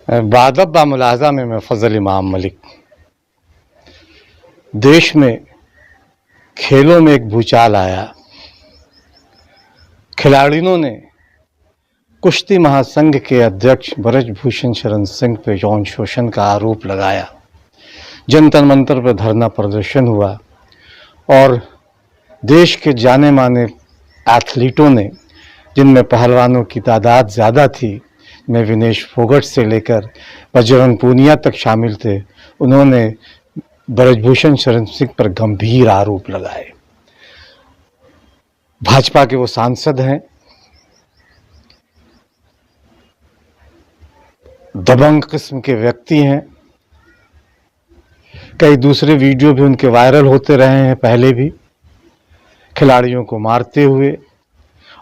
बादब बा मुलाजा में मैं फजल इमाम मलिक। देश में खेलों में एक भूचाल आया। खिलाड़ियों ने कुश्ती महासंघ के अध्यक्ष ब्रजभूषण शरण सिंह पर यौन शोषण का आरोप लगाया। जंतर मंतर पर धरना प्रदर्शन हुआ और देश के जाने माने एथलीटों ने, जिनमें पहलवानों की तादाद ज़्यादा थी, में विनेश फोगट से लेकर बजरंग पूनिया तक शामिल थे, उन्होंने ब्रजभूषण शरण सिंह पर गंभीर आरोप लगाए। भाजपा के वो सांसद हैं, दबंग किस्म के व्यक्ति हैं। कई दूसरे वीडियो भी उनके वायरल होते रहे हैं पहले भी, खिलाड़ियों को मारते हुए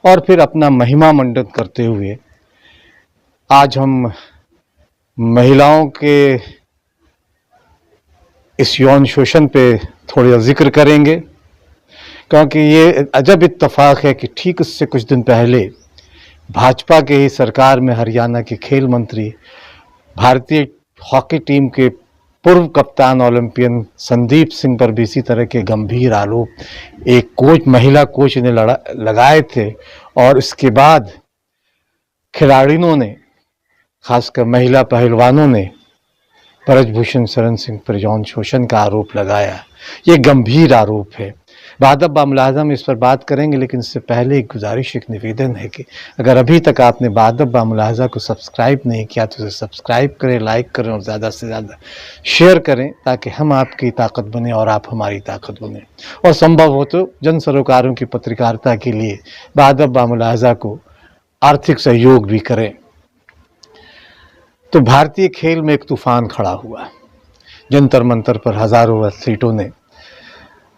और फिर अपना महिमा मंडित करते हुए। आज हम महिलाओं के इस यौन शोषण पे थोड़ा जिक्र करेंगे, क्योंकि ये अजब इत्तेफाक है कि ठीक उससे कुछ दिन पहले भाजपा के ही सरकार में हरियाणा के खेल मंत्री, भारतीय हॉकी टीम के पूर्व कप्तान ओलंपियन संदीप सिंह पर भी इसी तरह के गंभीर आरोप एक कोच, महिला कोच ने लगाए थे। और इसके बाद खिलाड़ियों ने, खासकर महिला पहलवानों ने ब्रजभूषण शरण सिंह पर यौन शोषण का आरोप लगाया। ये गंभीर आरोप है। बादब बा मुलाजा में इस पर बात करेंगे, लेकिन इससे पहले एक गुजारिश, एक निवेदन है कि अगर अभी तक आपने बादब बा मुलाजा को सब्सक्राइब नहीं किया तो उसे सब्सक्राइब करें, लाइक करें और ज़्यादा से ज़्यादा शेयर करें, ताकि हम आपकी ताकत बने और आप हमारी ताकत बने। और संभव हो तो जन सरोकारों की पत्रकारिता के लिए बादब बा मुलाजा को आर्थिक सहयोग भी करें। तो भारतीय खेल में एक तूफान खड़ा हुआ। जंतर मंतर पर हजारों एथलीटों ने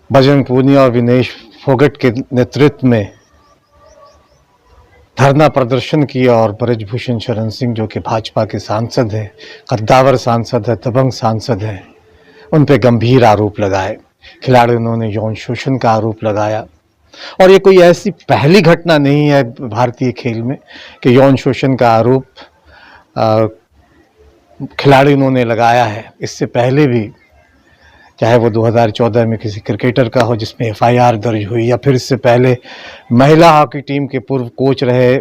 बजरंग पूनिया और विनेश फोगट के नेतृत्व में धरना प्रदर्शन किया और ब्रजभूषण शरण सिंह, जो कि भाजपा के सांसद हैं, कद्दावर सांसद है, दबंग सांसद हैं, उन पे गंभीर आरोप लगाए। खिलाड़ियों ने यौन शोषण का आरोप लगाया। और ये कोई ऐसी पहली घटना नहीं है भारतीय खेल में कि यौन शोषण का आरोप खिलाड़ियों ने लगाया है। इससे पहले भी, चाहे वो 2014 में किसी क्रिकेटर का हो जिसमें एफआईआर दर्ज हुई, या फिर इससे पहले महिला हॉकी टीम के पूर्व कोच रहे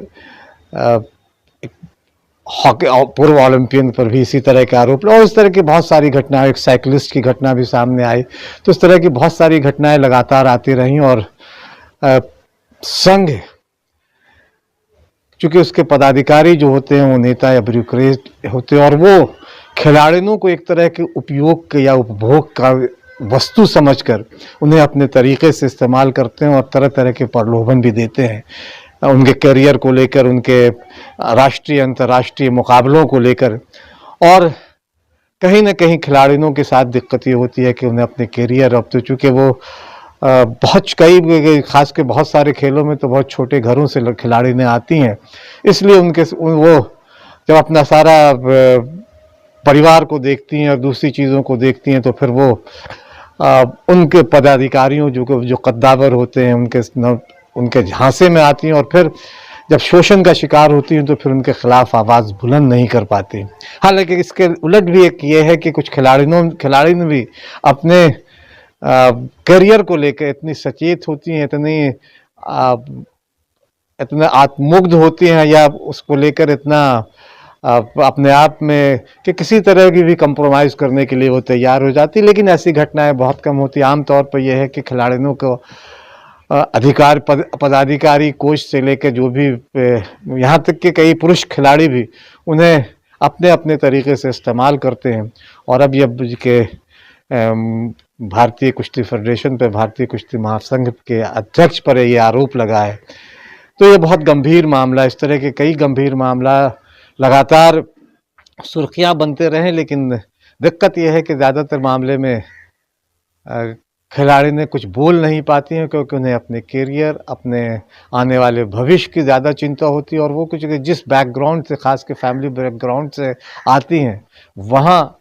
हॉकी पूर्व ओलंपियन पर भी इसी तरह के आरोप, और इस तरह की बहुत सारी घटनाएं, एक साइकिलिस्ट की घटना भी सामने आई। तो इस तरह की बहुत सारी घटनाएं लगातार आती रहीं। और संघ, चूँकि उसके पदाधिकारी जो होते हैं वो नेता या ब्यूरोक्रेट होते हैं, और वो खिलाड़ियों को एक तरह के उपयोग या उपभोग का वस्तु समझकर उन्हें अपने तरीके से इस्तेमाल करते हैं और तरह तरह के प्रलोभन भी देते हैं उनके करियर को लेकर, उनके राष्ट्रीय अंतर्राष्ट्रीय मुकाबलों को लेकर। और कहीं ना कहीं खिलाड़ियों के साथ दिक्कत ये होती है कि उन्हें अपने करियर, अब तो चूँकि वो खास के बहुत सारे खेलों में तो बहुत छोटे घरों से खिलाड़ी ने आती हैं, इसलिए वो जब अपना सारा परिवार को देखती हैं और दूसरी चीज़ों को देखती हैं, तो फिर वो उनके पदाधिकारियों जो कद्दावर होते हैं उनके झांसे में आती हैं, और फिर जब शोषण का शिकार होती हैं तो फिर उनके खिलाफ आवाज़ बुलंद नहीं कर पाती। हालांकि इसके उलट भी एक ये है कि कुछ खिलाड़ी ने भी अपने करियर को लेकर इतनी सचेत होती हैं, इतने आत्ममुग्ध होती हैं, या उसको लेकर इतना अपने आप में कि किसी तरह की भी कंप्रोमाइज़ करने के लिए वो तैयार हो जाती। लेकिन ऐसी घटनाएं बहुत कम होती। आमतौर पर यह है कि खिलाड़ियों को पदाधिकारी, कोच से लेकर जो भी, यहाँ तक कि कई पुरुष खिलाड़ी भी उन्हें अपने अपने तरीके से इस्तेमाल करते हैं। और अब के भारतीय कुश्ती फेडरेशन पे, भारतीय कुश्ती महासंघ के अध्यक्ष पर ये आरोप लगा है। तो ये बहुत गंभीर मामला, इस तरह के कई गंभीर मामला लगातार सुर्खियां बनते रहे। लेकिन दिक्कत यह है कि ज़्यादातर मामले में खिलाड़ी ने कुछ बोल नहीं पाती हैं, क्योंकि उन्हें अपने करियर, अपने आने वाले भविष्य की ज़्यादा चिंता होती है। और वो कुछ जिस बैकग्राउंड से, खास के फैमिली बैकग्राउंड से आती हैं, वहाँ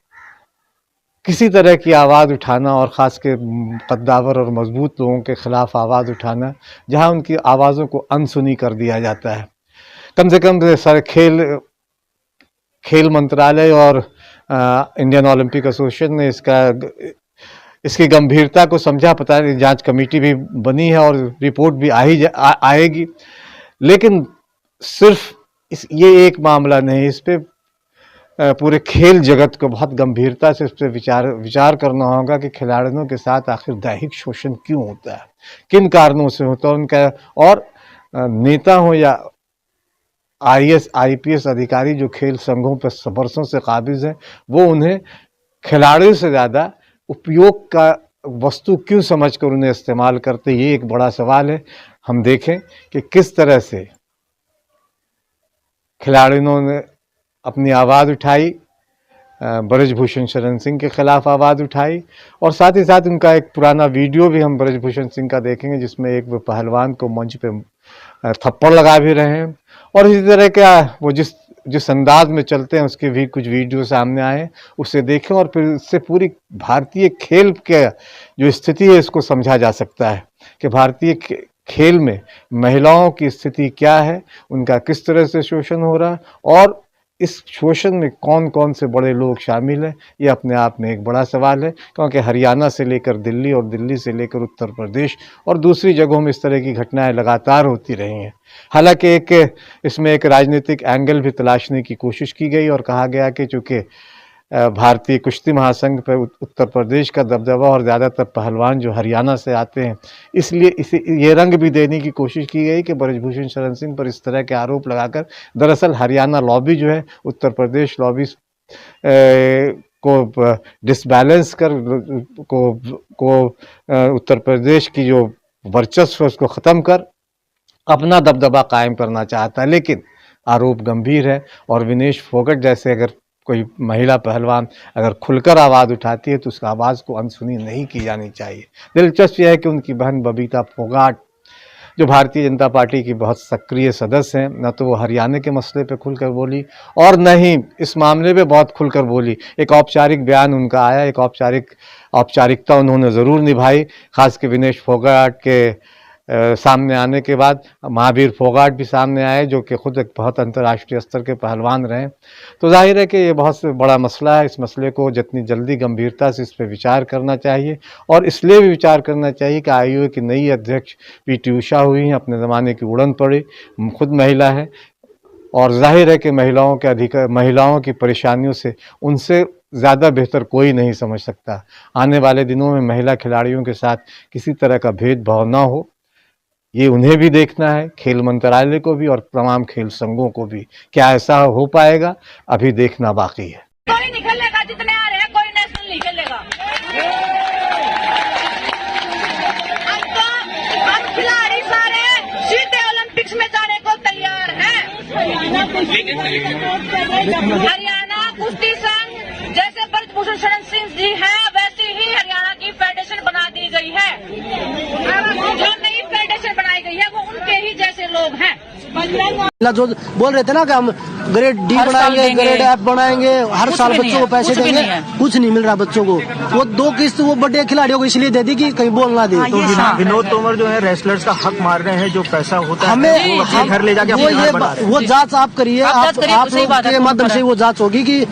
किसी तरह की आवाज़ उठाना, और ख़ास के कद्दावर और मजबूत लोगों के ख़िलाफ़ आवाज़ उठाना, जहाँ उनकी आवाज़ों को अनसुनी कर दिया जाता है। कम से कम सर खेल खेल मंत्रालय और इंडियन ओलंपिक एसोसिएशन ने इसकी गंभीरता को समझा। पता नहीं, जांच कमेटी भी बनी है और रिपोर्ट भी आएगी, लेकिन सिर्फ ये एक मामला नहीं, इस पे पूरे खेल जगत को बहुत गंभीरता से इस पर विचार करना होगा कि खिलाड़ियों के साथ आखिर दैहिक शोषण क्यों होता है, किन कारणों से होता है उनका। और नेता हो या IAS IPS अधिकारी जो खेल संघों पर बरसों से काबिज हैं, वो उन्हें खिलाड़ियों से ज़्यादा उपयोग का वस्तु क्यों समझकर उन्हें इस्तेमाल करते, ये एक बड़ा सवाल है। हम देखें कि किस तरह से खिलाड़ियों ने अपनी आवाज़ उठाई, ब्रजभूषण शरण सिंह के खिलाफ आवाज़ उठाई, और साथ ही साथ उनका एक पुराना वीडियो भी हम ब्रजभूषण सिंह का देखेंगे जिसमें एक वो पहलवान को मंच पे थप्पड़ लगा भी रहे हैं। और इसी तरह का वो जिस अंदाज में चलते हैं उसके भी कुछ वीडियो सामने आए, उसे देखें और फिर इससे पूरी भारतीय खेल के जो स्थिति है इसको समझा जा सकता है कि भारतीय खेल में महिलाओं की स्थिति क्या है, उनका किस तरह से शोषण हो रहा है, और इस शोषण में कौन कौन से बड़े लोग शामिल हैं। ये अपने आप में एक बड़ा सवाल है, क्योंकि हरियाणा से लेकर दिल्ली और दिल्ली से लेकर उत्तर प्रदेश और दूसरी जगहों में इस तरह की घटनाएं लगातार होती रही हैं। हालांकि इसमें एक राजनीतिक एंगल भी तलाशने की कोशिश की गई और कहा गया कि चूँकि भारतीय कुश्ती महासंघ पर उत्तर प्रदेश का दबदबा और ज़्यादातर पहलवान जो हरियाणा से आते हैं, इसलिए ये रंग भी देने की कोशिश की गई कि ब्रजभूषण शरण सिंह पर इस तरह के आरोप लगाकर दरअसल हरियाणा लॉबी जो है उत्तर प्रदेश लॉबी को डिसबैलेंस कर उत्तर प्रदेश की जो वर्चस्व है उसको ख़त्म कर अपना दबदबा कायम करना चाहता है। लेकिन आरोप गंभीर है, और विनेश फोगाट जैसे अगर कोई महिला पहलवान अगर खुलकर आवाज़ उठाती है तो उसका आवाज़ को अनसुनी नहीं की जानी चाहिए। दिलचस्प यह है कि उनकी बहन बबीता फोगाट जो भारतीय जनता पार्टी की बहुत सक्रिय सदस्य हैं, न तो वो हरियाणा के मसले पे खुलकर बोली और न ही इस मामले पे बहुत खुलकर बोली। एक औपचारिक बयान उनका आया, एक औपचारिकता उन्होंने ज़रूर निभाई, खास के विनेश फोगाट के सामने आने के बाद महावीर फोगाट भी सामने आए जो कि खुद एक बहुत अंतर्राष्ट्रीय स्तर के पहलवान रहे। तो जाहिर है कि ये बहुत बड़ा मसला है। इस मसले को जितनी जल्दी गंभीरता से इस पर विचार करना चाहिए, और इसलिए भी विचार करना चाहिए कि IOA की नई अध्यक्ष PT उषा हुई हैं, अपने ज़माने की उड़न पड़ी, खुद महिला है, और जाहिर है कि महिलाओं की परेशानियों से उनसे ज़्यादा बेहतर कोई नहीं समझ सकता। आने वाले दिनों में महिला खिलाड़ियों के साथ किसी तरह का भेदभाव ना हो, ये उन्हें भी देखना है, खेल मंत्रालय को भी और तमाम खेल संघों को भी। क्या ऐसा हो पाएगा, अभी देखना बाकी है। कोई नहीं खेलेगा, जितने आ रहे हैं कोई नेशनल नहीं खेलेगा। अब खिलाड़ी सारे सीधे ओलंपिक्स में जाने को तैयार हैं। हरियाणा कुश्ती संघ जैसे ब्रजभूषण शरण सिंह जी है, वैसे ही हरियाणा की फेडरेशन बना दी गई है। जो नई फेडरेशन बनाई गई है वो उनके ही जैसे लोग हैं। जो बोल रहे थे ना कि हम ग्रेड D बनाएंगे, ग्रेड F बनाएंगे, हर साल बच्चों को पैसे देंगे, कुछ नहीं मिल रहा बच्चों को। वो 2 किस्त वो बड़े खिलाड़ियों को इसलिए दे दी कि कहीं बोल ना दे। तो विनोद तोमर जो है रेसलर्स का हक मार रहे हैं, जो पैसा होता है हमें घर ले जाके वो जांच आप करिए, आप के माध्यम से वो जांच होगी कि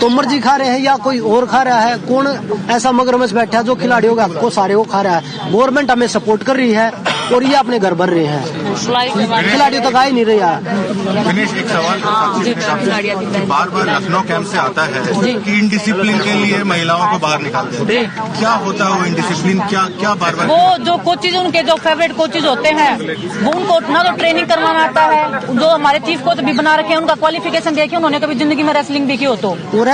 तोमर जी खा रहे हैं या कोई और खा रहा है, कौन ऐसा मगरमच्छ बैठा है जो खिलाड़ियों का को सारे वो खा रहा है। गवर्नमेंट हमें सपोर्ट कर रही है और ये अपने घर भर रहे हैं, खिलाड़ियों तक आ ही नहीं रही है। दिनेश, एक सवाल बार बार लखनऊ कैंप से आता है कि इनडिसिप्लिन के लिए महिलाओं को बाहर निकालते हैं, क्या होता है वो इनडिसिप्लिन, क्या बार बार? वो जो कोचेज उनके जो फेवरेट कोचेज होते हैं वो उनको ना तो ट्रेनिंग करवाना आता है, जो हमारे चीफ कोच भी बना रखे हैं, उनका क्वालिफिकेशन देखे उन्होंने कभी जिंदगी में रेसलिंग भी की हो तो वो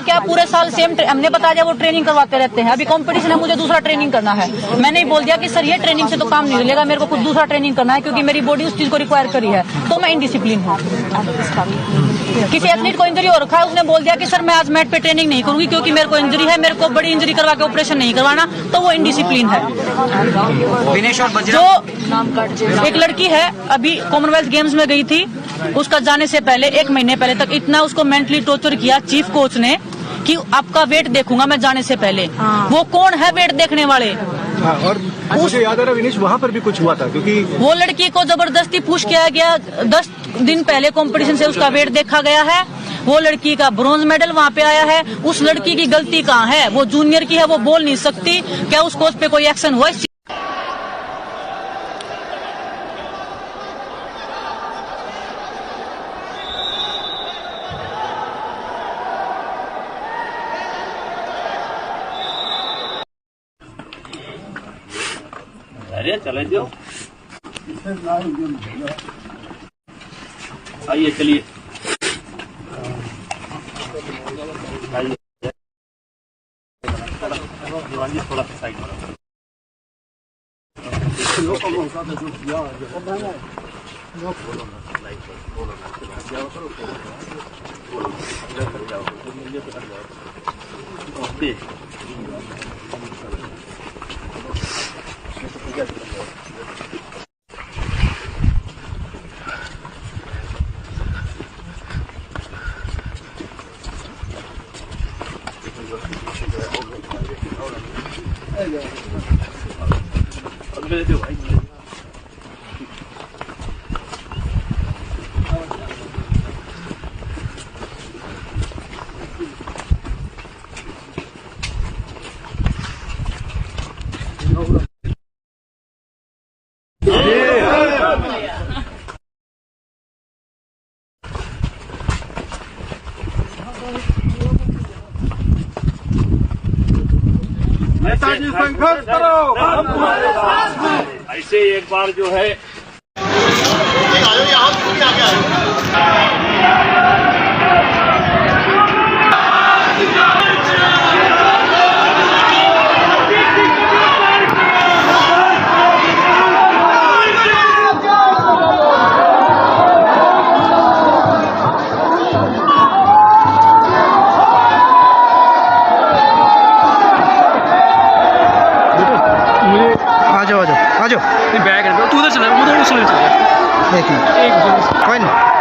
क्या पूरे साल सेम हमने बताया वो ट्रेनिंग करवाते रहते हैं। अभी कंपटीशन है, मुझे दूसरा ट्रेनिंग करना है, मैंने ही बोल दिया कि सर ये ट्रेनिंग से तो काम नहीं मिलेगा, मेरे को कुछ दूसरा ट्रेनिंग करना है क्योंकि मेरी बॉडी उस चीज को रिक्वायर करी है, तो मैं इनडिसिप्लिन हूँ। किसी एथलीट को इंजरी हो रखा है, उसने बोल दिया कि सर मैं आज मैट पे ट्रेनिंग नहीं करूंगी क्योंकि मेरे को इंजरी है, मेरे को बड़ी इंजरी करवा के ऑपरेशन नहीं करवाना, तो वो इनडिसिप्लिन है। जो एक लड़की है अभी कॉमनवेल्थ गेम्स में गई थी, उसका जाने से पहले 1 महीने पहले तक इतना उसको मेंटली टॉर्चर किया चीफ कोच ने कि आपका वेट देखूंगा मैं जाने से पहले। वो कौन है वेट देखने वाले? हाँ, और मुझे याद आ रहा विनीश वहाँ पर भी कुछ हुआ था क्योंकि वो लड़की को जबरदस्ती पुश किया गया। 10 दिन पहले कंपटीशन से उसका वेट देखा गया है। वो लड़की का ब्रॉन्ज मेडल वहाँ पे आया है। उस लड़की की गलती कहाँ है? वो जूनियर की है, वो बोल नहीं सकती। क्या उस कोच पे कोई एक्शन हुआ? अरे चले जाओ, आइए चलिए, आइए थोड़ा सा साइड में। नेताजी संघर्ष करो, ऐसे एक बार जो है आ जाओ बैग तू उधर चला, उधर चला, एक मिनट कोई नहीं।